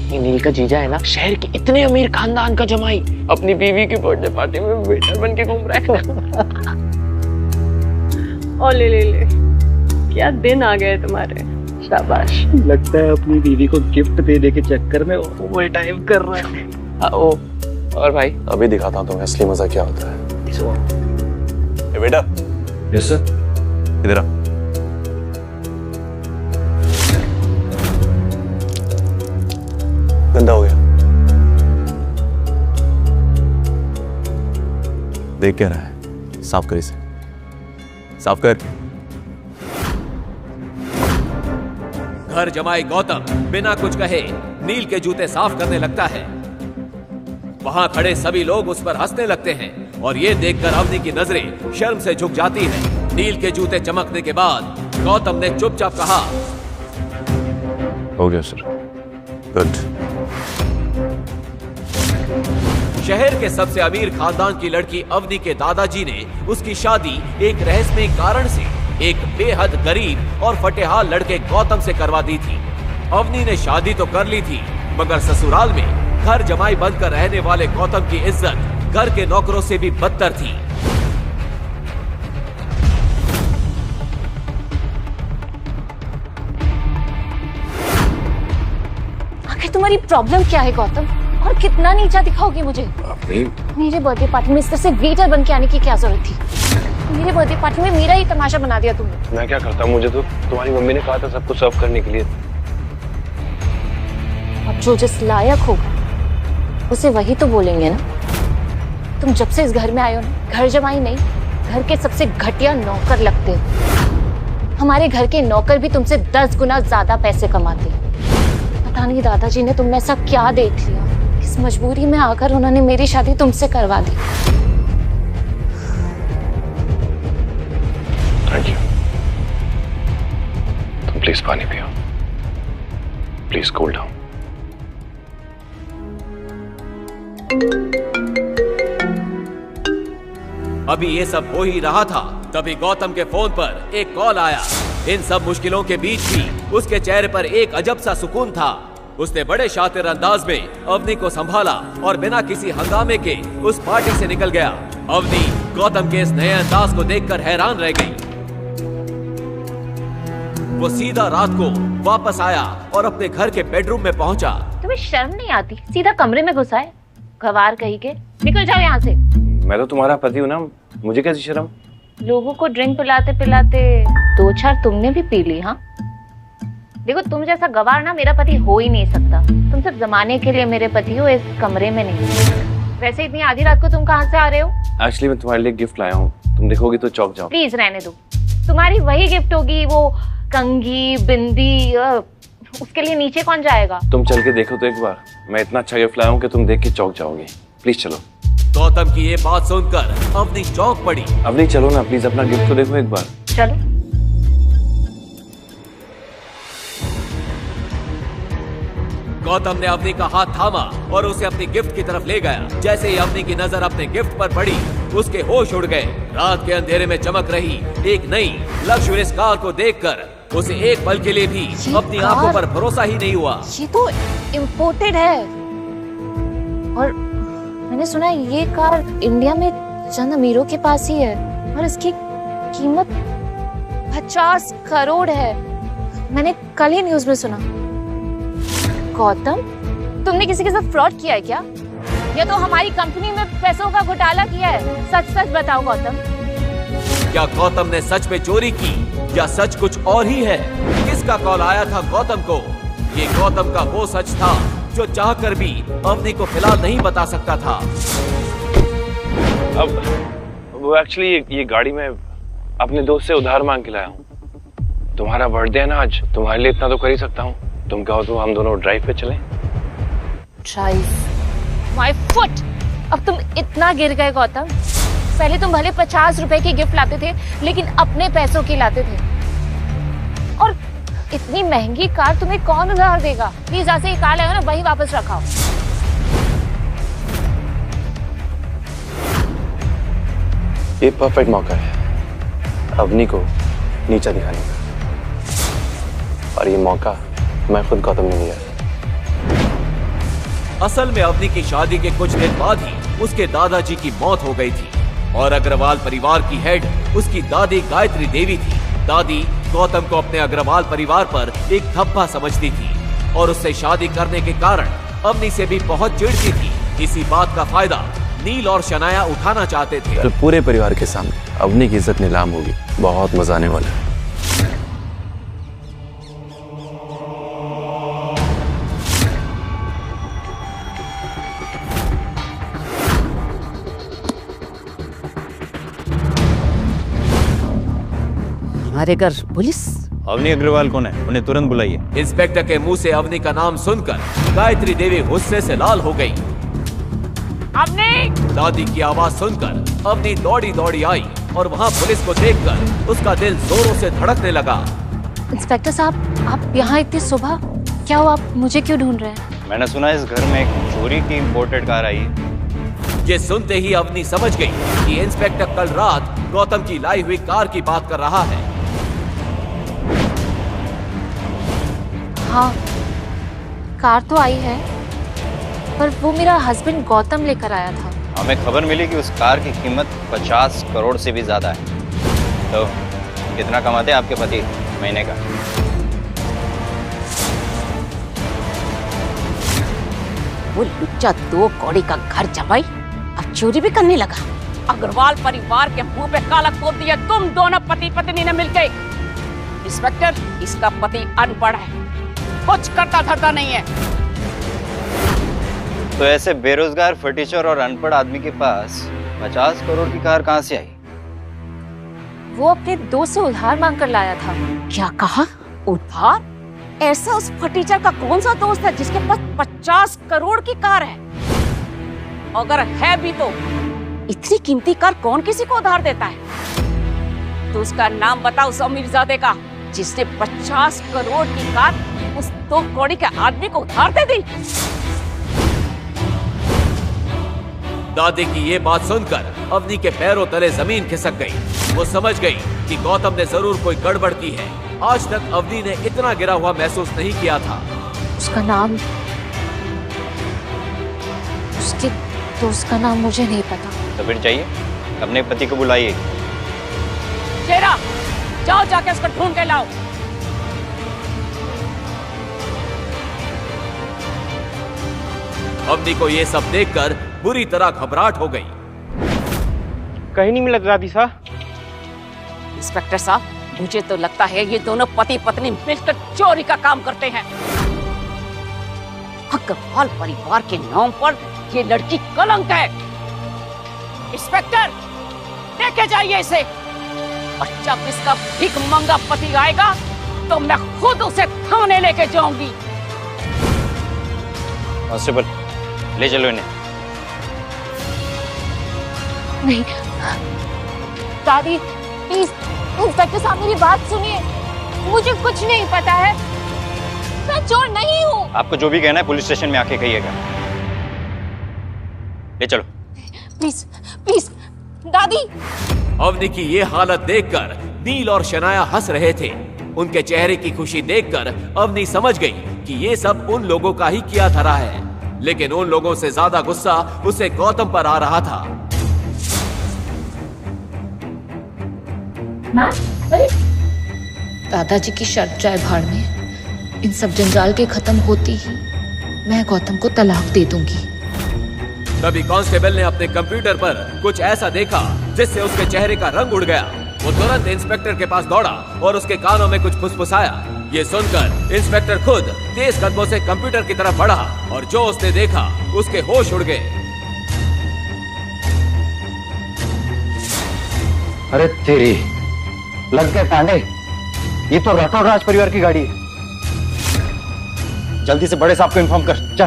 ये नील का जीजा है ना, शहर के इतने अमीर खानदान का जमाई, अपनी बीवी की बर्थडे पार्टी में वेटर बन के घूम रहा है। और ले ले ले, क्या दिन आ गए तुम्हारे, शाबाश। लगता है अपनी बीवी को गिफ्ट देने के चक्कर में ओवर टाइम कर रहा है। ओ, और भाई अभी दिखाता हूँ तुम्हें असली मजा क्या होता है। ए बेटा। Yes sir. इधर आ। गंदा हो गया। देख क्या रहा है, साफ कर इसे, साफ कर। घर जमाई गौतम बिना कुछ कहे नील के जूते साफ करने लगता है। वहां खड़े सभी लोग उस पर हंसने लगते हैं और ये देखकर अवनी की नजरें शर्म से झुक जाती हैं। नील के जूते चमकने के बाद गौतम ने चुपचाप कहा, हो गया सर, गुड। शहर के सबसे अमीर खानदान की लड़की अवनी के दादाजी ने उसकी शादी एक रहस्यमय कारण से एक बेहद गरीब और फटेहाल लड़के गौतम से करवा दी थी। अवनी ने शादी तो कर ली थी, मगर ससुराल में घर जमाई बनकर रहने वाले गौतम की इज्जत घर के नौकरों से भी बदतर थी। आखिर तुम्हारी प्रॉब्लम क्या है गौतम, और कितना नीचा दिखाओगे मुझे? मेरे बर्थडे पार्टी में इस तरह से वेटर बन के आने की क्या जरूरत थी? मेरे बर्थडे पार्टी में मेरा ही तमाशा बना दिया तुमने। मैं क्या करता, मुझे तो तुम्हारी मम्मी ने कहा था सबको सर्व करने के लिए। अब जो जिस लायक होगा उसे वही तो बोलेंगे ना। तुम जब से इस घर में आए हो ना, घर जमाई नहीं, घर के सबसे घटिया नौकर लगते हो। हमारे घर के नौकर भी तुमसे 10 गुना ज्यादा पैसे कमाते। पता नहीं दादाजी ने तुम में ऐसा क्या देख लिया, किस मजबूरी में आकर उन्होंने मेरी शादी तुमसे करवा दी। Thank you. तुम प्लीज पानी पियो, प्लीज कूल डाउन। अभी ये सब हो ही रहा था, तभी गौतम के फोन पर एक कॉल आया। इन सब मुश्किलों के बीच भी उसके चेहरे पर एक अजब सा सुकून था। उसने बड़े शातिर अंदाज में अवनी को संभाला और बिना किसी हंगामे के उस पार्टी से निकल गया। अवनी गौतम के इस नए अंदाज को देखकर हैरान रह गई। वो सीधा रात को वापस आया और अपने घर के बेडरूम में पहुंचा। तुम्हें शर्म नहीं आती? सीधा कमरे में घुसा है, गवार कहीं के। निकल जाओ यहाँ से। मैं तो तुम्हारा पति हूँ ना, मुझे कैसी शर्म? लोगों को ड्रिंक पिलाते पिलाते 2-4 तुमने भी पी ली। हाँ देखो, तुम जैसा गवार ना मेरा पति हो ही नहीं सकता। तुम सिर्फ जमाने के लिए मेरे पति हो, इस कमरे में नहीं। वैसे इतनी आधी रात को तुम कहाँ से आ रहे हो? एक्चुअली मैं तुम्हारे लिए गिफ्ट लाया हूँ, तुम देखोगी तो चौंक जाओ। प्लीज रहने दो, तुम्हारी वही गिफ्ट होगी, वो कंघी बिंदी, उसके लिए नीचे कौन जाएगा? तुम चल के देखो तो एक बार, मैं इतना अच्छा गिफ्ट लाया हूँ कि तुम देख के चौंक जाओगी। प्लीज चलो। गौतम की ये बात सुनकर अवनी चौंक पड़ी। अवनी चलो ना प्लीज, अपना गिफ्ट तो देखो एक बार। चलो। गौतम ने अवनी का हाथ थामा और उसे अपनी गिफ्ट की तरफ ले गया। जैसे ही अवनी की नजर अपने गिफ्ट पर पड़ी, उसके होश उड़ गए। रात के अंधेरे में चमक रही एक नई लग्जरियस कार को देखकर उसे एक पल के लिए भी अपनी आंखों पर भरोसा ही नहीं हुआ। ये तो इम्पोर्टेड है, और मैंने सुना है ये कार इंडिया में चंद अमीरों के पास ही है, और इसकी कीमत 50 करोड़ है। मैंने कल ही न्यूज में सुना। गौतम, तुमने किसी के साथ फ्रॉड किया है क्या, या तो हमारी कंपनी में पैसों का घोटाला किया है? सच सच बताओ गौतम। क्या गौतम ने सच में चोरी की, या सच कुछ और ही है? किसका कॉल आया था गौतम को? ये गौतम का वो सच था जो चाहकर भी अवनी को फिलहाल नहीं बता सकता था। अब वो एक्चुअली ये गाड़ी मैं अपने दोस्त से उधार मांग के लाया हूँ। तुम्हारा बर्थडे है ना आज, तुम्हारे लिए इतना तो कर ही सकता हूँ। तुम कहो तो हम दोनों ड्राइव पे चलें। ड्राइव? My foot! अब तुम इतना गिर गए गौतम। पहले तुम भले 50 रुपए की गिफ्ट लाते थे, लेकिन अपने पैसों की लाते थे। और इतनी महंगी कार तुम्हें कौन उधार देगा? प्लीज ऐसे ही कार लाओ ना, वही वापस रखाओ। ये परफेक्ट मौका है अवनी को नीचा दिखाने का, और ये मौका मैं खुद गौतम ने लिया है। असल में अवनी की शादी के कुछ दिन बाद ही उसके दादाजी की मौत हो गई थी और अग्रवाल परिवार की हेड उसकी दादी गायत्री देवी थी। दादी गौतम को अपने अग्रवाल परिवार पर एक धब्बा समझती थी और उससे शादी करने के कारण अवनी से भी बहुत चिढ़ती थी। इसी बात का फायदा नील और शनाया उठाना चाहते थे। कल पूरे परिवार के सामने अवनी की इज्जत नीलाम होगी, बहुत मजा आने वाला है। हमारे घर पुलिस। अवनी अग्रवाल कौन है? उन्हें तुरंत बुलाइए। इंस्पेक्टर के मुंह से अवनी का नाम सुनकर गायत्री देवी गुस्से से लाल हो गई। अवनी! दादी की आवाज सुनकर अवनी दौड़ी दौड़ी आई और वहाँ पुलिस को देखकर उसका दिल जोरों से धड़कने लगा। इंस्पेक्टर साहब, आप यहाँ इतनी सुबह? क्या हुआ, आप मुझे क्यों ढूंढ रहे हैं? मैंने सुना इस घर में एक चोरी की इंपोर्टेड कार आई है। ये सुनते ही अवनी समझ गई कि इंस्पेक्टर कल रात गौतम की लाई हुई कार की बात कर रहा है। हाँ, कार तो आई है, पर वो मेरा हस्बैंड गौतम लेकर आया था। हमें खबर मिली कि उस कार की कीमत 50 करोड़ से भी ज्यादा है। तो कितना कमाते हैं आपके पति महीने का? वो लुच्चा 2 कौड़ी का घर जमाई अब चोरी भी करने लगा। अग्रवाल परिवार के मुंह पे काला पोत दिया तुम दोनों पति पत्नी ने मिलकर। इंस्पेक्टर, इसका पति अनपढ़ है, कुछ करता धरता नहीं है। तो ऐसे बेरोजगार फटीचर और अनपढ़ आदमी के पास 50 करोड़ की कार कहाँ से आई? वो अपने दोस्त से उधार मांग कर लाया था। क्या कहा? उधार? ऐसा उस फटीचर का कौन सा दोस्त है जिसके पास 50 करोड़ की कार है? अगर है भी तो इतनी कीमती कार कौन किसी को उधार देता है? तो उसका नाम बताओ उस अमीरजादे का जिसने 50 करोड़ की कार उस 2 कौड़ी के आदमी को उधार दे दी। दादी की ये बात सुनकर अवनी के पैरों तले जमीन खिसक गई। वो समझ गई कि गौतम ने जरूर कोई गड़बड़ की है। आज तक अवनी ने इतना गिरा हुआ महसूस नहीं किया था। उसका नाम, उसके दोस्त का नाम मुझे नहीं पता। तो फिर चाहिए अपने पति को बुलाइए। शेरा, जाओ जाके उसको ढूंढ के लाओ। अवनी को ये सब देखकर बुरी तरह घबराहट हो गई। कहीं नहीं मिला दादी साहब। इंस्पेक्टर साहब, मुझे तो लगता है ये दोनों पति पत्नी मिलकर चोरी का काम करते हैं। अग्रवाल परिवार के नाम पर ये लड़की कलंक है। इंस्पेक्टर, लेके जाइए इसे, और जब इसका भीख मंगा पति आएगा तो मैं खुद उसे थाने लेके जाऊंगी। कांस्टेबल, ले चलो इन्हें। नहीं दादी, प्लीज इंस्पेक्टर साहब मेरी बात सुनिए, मुझे कुछ नहीं पता है, मैं चोर नहीं हूँ। आपको जो भी कहना है पुलिस स्टेशन में आके कहिएगा। ले चलो। प्लीज प्लीज दादी। अवनी की ये हालत देखकर नील और शनाया हंस रहे थे। उनके चेहरे की खुशी देखकर अवनी समझ गई कि ये सब उन लोगों का ही किया धरा है, लेकिन उन लोगों से ज्यादा गुस्सा उसे गौतम पर आ रहा था। दादाजी की शर्त जाए भाड़ में, इन सब जंजाल के खत्म होती ही मैं गौतम को तलाक दे दूंगी। तभी कांस्टेबल ने अपने कंप्यूटर पर कुछ ऐसा देखा जिससे उसके चेहरे का रंग उड़ गया। वो तुरंत इंस्पेक्टर के पास दौड़ा और उसके कानों में कुछ फुसफुसाया। ये सुनकर इंस्पेक्टर खुद तेज कदमों से कंप्यूटर की तरफ बढ़ा और जो उसने देखा उसके होश उड़ गए। अरे तेरी लग गए कांडे, ये तो राठौड़ राज परिवार की गाड़ी है। जल्दी से बड़े साहब को इन्फॉर्म कर। जा।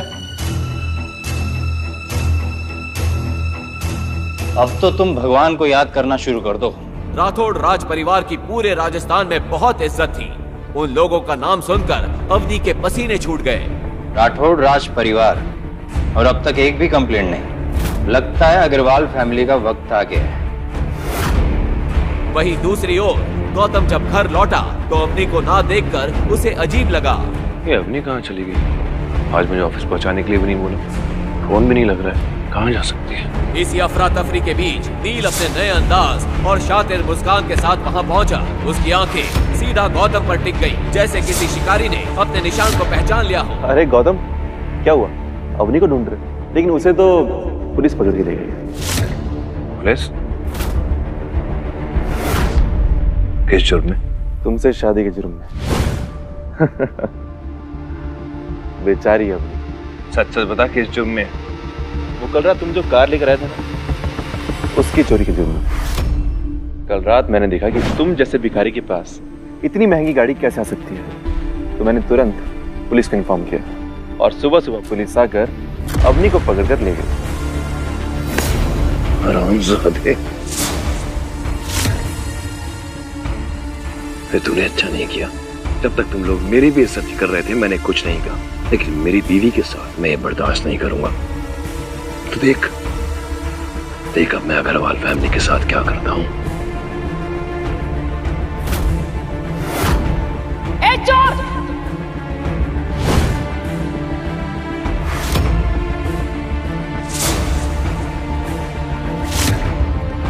अब तो तुम भगवान को याद करना शुरू कर दो। राठौड़ राज परिवार की पूरे राजस्थान में बहुत इज्जत थी। उन लोगों का नाम सुनकर अवनी के पसीने छूट गए। राठौड़ राज परिवार, और अब तक एक भी कंप्लेंट नहीं। लगता है अग्रवाल फैमिली का वक्त आ गया है। वहीं दूसरी ओर गौतम जब घर लौटा तो अवनी को ना देखकर उसे अजीब लगा। ये अवनी कहाँ चली गई? आज मुझे ऑफिस पहुंचाने के लिए भी नहीं बोला, फोन भी नहीं लग रहा है, कहाँ जा सकती है? इसी अफरा तफरी के बीच नील अपने नए अंदाज और शातिर मुस्कान के साथ वहां पहुंचा। उसकी आंखें सीधा गौतम पर टिक गईं, जैसे किसी शिकारी ने अपने निशान को पहचान लिया हो। अरे गौतम, क्या हुआ? अवनी को ढूंढ रहे, लेकिन उसे तो पुलिस पकड़ के ले गई। पुलिस? किस जुर्म में? तुमसे शादी के जुर्म में। बेचारी अवनी। सच सच बता, किस जुर्म में? वो कल रात तुम जो कार लेकर आए थे ना, उसकी चोरी के जुर्म में। कल रात मैंने देखा कि तुम जैसे भिखारी के पास इतनी महंगी गाड़ी कैसे आ सकती है, तो मैंने तुरंत पुलिस को इन्फॉर्म किया और सुबह सुबह पुलिस आकर अवनी को पकड़कर ले गई। हरामजादे, फिर तूने अच्छा नहीं किया। जब तक तुम लोग मेरी भी इज्जत कर रहे थे मैंने कुछ नहीं कहा, लेकिन मेरी बीवी के साथ मैं ये बर्दाश्त नहीं करूंगा। तो देख अब मैं अग्रवाल फैमिली के साथ क्या करता हूं। ए चोर!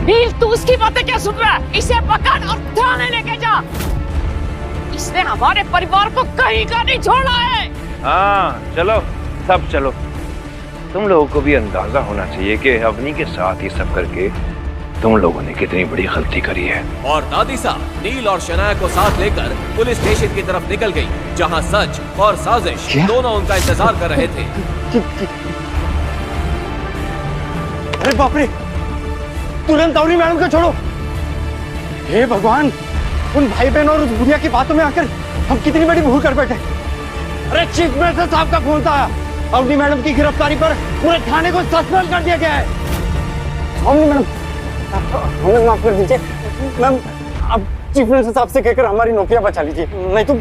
नील, तू उसकी बातें क्या सुन रहा है? इसे पकड़ और थाने लेके जा। इसने हमारे परिवार को कहीं का नहीं छोड़ा है। हाँ चलो, सब चलो। तुम लोगों को भी अंदाजा होना चाहिए कि अवनी के साथ ये सब करके तुम लोगों ने कितनी बड़ी गलती करी है। और दादी साहब नील और शनाया को साथ लेकर पुलिस स्टेशन की तरफ निकल गई, जहां सच और साजिश दोनों उनका इंतजार कर रहे थे। अरे बाप रे, तुरंत अवनी मैडम को छोड़ो। हे भगवान, उन भाई बहनों और उस बुढ़िया की बातों में आकर हम कितनी बड़ी भूल कर बैठे। अरे चीफ मिनिस्टर साहब का फोन था, अवनी मैडम की गिरफ्तारी पर पूरे थाने को सस्पेंड कर दिया गया है। अवनी मैडम, हमें माफ कर दीजिए मैम, आप चीफ मिनिस्टर साहब से कहकर हमारी नौकरियां बचा लीजिए, नहीं तो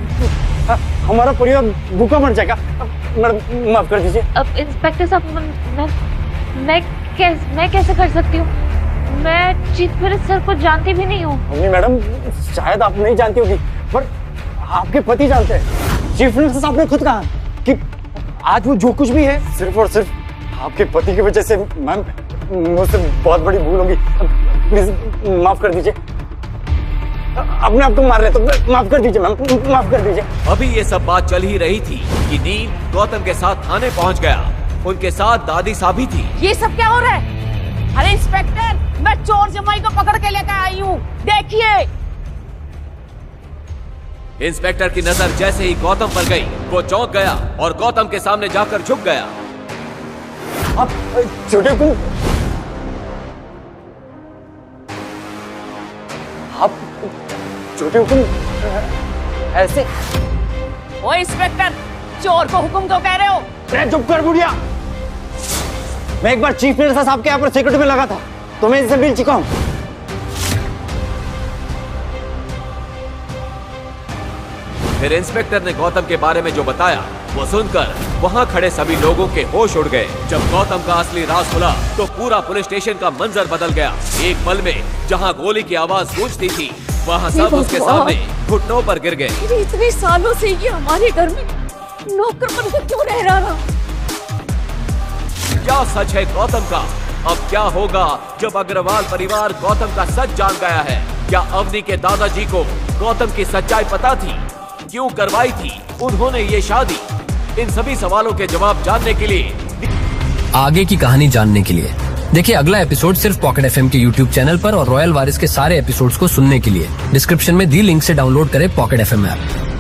हमारा परिवार भूखा मर जाएगा। मैडम माफ कर दीजिए। अब इंस्पेक्टर साहब, मैं कैसे कर सकती हूँ? मैं चीफ मिनिस्टर को जानती भी नहीं हूँ। अवनी मैडम, शायद आप नहीं जानती होगी, पर आपके पति जानते हैं। चीफ मिनिस्टर साहब ने खुद कहा कि आज वो जो कुछ भी है सिर्फ और सिर्फ आपके पति की वजह से। मैम, मुझसे बहुत बड़ी भूल होगी, प्लीज माफ कर दीजिए। अपने आप को मार रहे तो माफ कर दीजिए मैम, माफ कर दीजिए। अभी ये सब बात चल ही रही थी कि नील गौतम के साथ थाने पहुंच गया। उनके साथ दादी साहब भी थी। ये सब क्या हो रहा है? अरे इंस्पेक्टर, मैं चोर जमाई को पकड़ के लेकर आई हूँ, देखिए। इंस्पेक्टर की नजर जैसे ही गौतम पर गई, वो चौंक गया और गौतम के सामने जाकर झुक गया। आप छोटे हुकुम, आप छोटे हुकुम ऐसे? ओ इंस्पेक्टर, चोर को हुक्म क्यों कह रहे हो? अरे चुप कर बुढ़िया। मैं एक बार चीफ मिनिस्टर साहब के यहाँ पर सिक्योरिटी में लगा था, तो मैं इनसे मिल चुका हूँ। फिर इंस्पेक्टर ने गौतम के बारे में जो बताया, वो सुनकर वहां खड़े सभी लोगों के होश उड़ गए। जब गौतम का असली राज खुला तो पूरा पुलिस स्टेशन का मंजर बदल गया। एक पल में जहां गोली की आवाज गूंजती थी, वहां सब उसके सामने घुटनों पर गिर गए। इतने सालों से ये हमारे घर में नौकर बनकर क्यों रह रहा? क्या सच है गौतम का? अब क्या होगा जब अग्रवाल परिवार गौतम का सच जान गया है? क्या अवनी के दादाजी को गौतम की सच्चाई पता थी? क्यों करवाई थी उन्होंने ये शादी? इन सभी सवालों के जवाब जानने के लिए, आगे की कहानी जानने के लिए देखिए अगला एपिसोड सिर्फ पॉकेट एफएम के यूट्यूब चैनल पर और रॉयल वारिस के सारे एपिसोड्स को सुनने के लिए डिस्क्रिप्शन में दी लिंक से डाउनलोड करें पॉकेट एफएम ऐप।